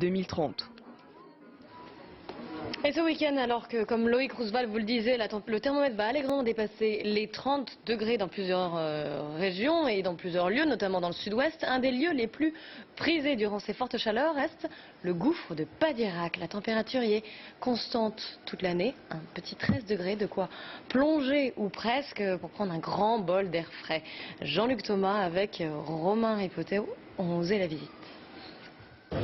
2030. Et ce week-end, alors que, comme Loïc Roosevelt vous le disait, le thermomètre va allègrement dépasser les 30 degrés dans plusieurs régions et dans plusieurs lieux, notamment dans le sud-ouest, un des lieux les plus prisés durant ces fortes chaleurs reste le gouffre de Padirac. La température y est constante toute l'année, un petit 13 degrés, de quoi plonger ou presque pour prendre un grand bol d'air frais. Jean-Luc Thomas avec Romain Ripotéo ont osé la visite.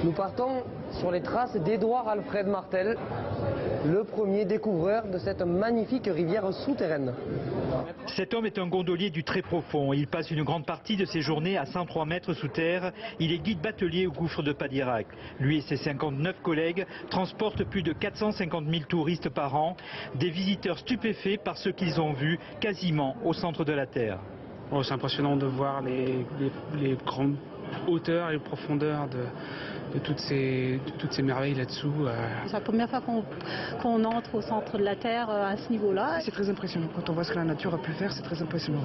Nous partons sur les traces d'Édouard Alfred Martel, le premier découvreur de cette magnifique rivière souterraine. Cet homme est un gondolier du très profond. Il passe une grande partie de ses journées à 103 mètres sous terre. Il est guide batelier au gouffre de Padirac. Lui et ses 59 collègues transportent plus de 450 000 touristes par an, des visiteurs stupéfaits par ce qu'ils ont vu quasiment au centre de la Terre. Oh, c'est impressionnant de voir les grandes hauteurs et profondeurs de toutes ces merveilles là-dessous. C'est la première fois qu'on entre au centre de la Terre à ce niveau-là. C'est très impressionnant. Quand on voit ce que la nature a pu faire, c'est très impressionnant.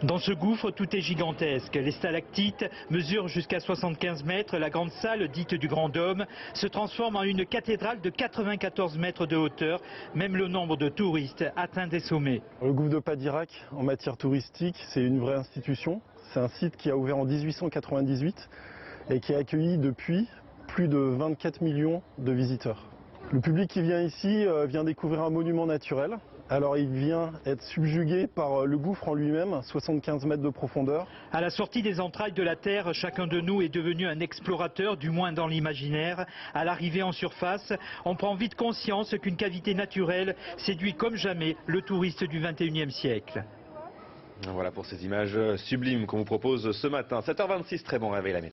Dans ce gouffre, tout est gigantesque. Les stalactites mesurent jusqu'à 75 mètres. La grande salle, dite du Grand Dôme, se transforme en une cathédrale de 94 mètres de hauteur. Même le nombre de touristes atteint des sommets. Le gouffre de Padirac, en matière touristique, c'est une vraie institution. C'est un site qui a ouvert en 1898 et qui a accueilli depuis plus de 24 millions de visiteurs. Le public qui vient ici vient découvrir un monument naturel. Alors il vient être subjugué par le gouffre en lui-même, 75 mètres de profondeur. À la sortie des entrailles de la Terre, chacun de nous est devenu un explorateur, du moins dans l'imaginaire. À l'arrivée en surface, on prend vite conscience qu'une cavité naturelle séduit comme jamais le touriste du 21e siècle. Voilà pour ces images sublimes qu'on vous propose ce matin. 7h26, très bon réveil la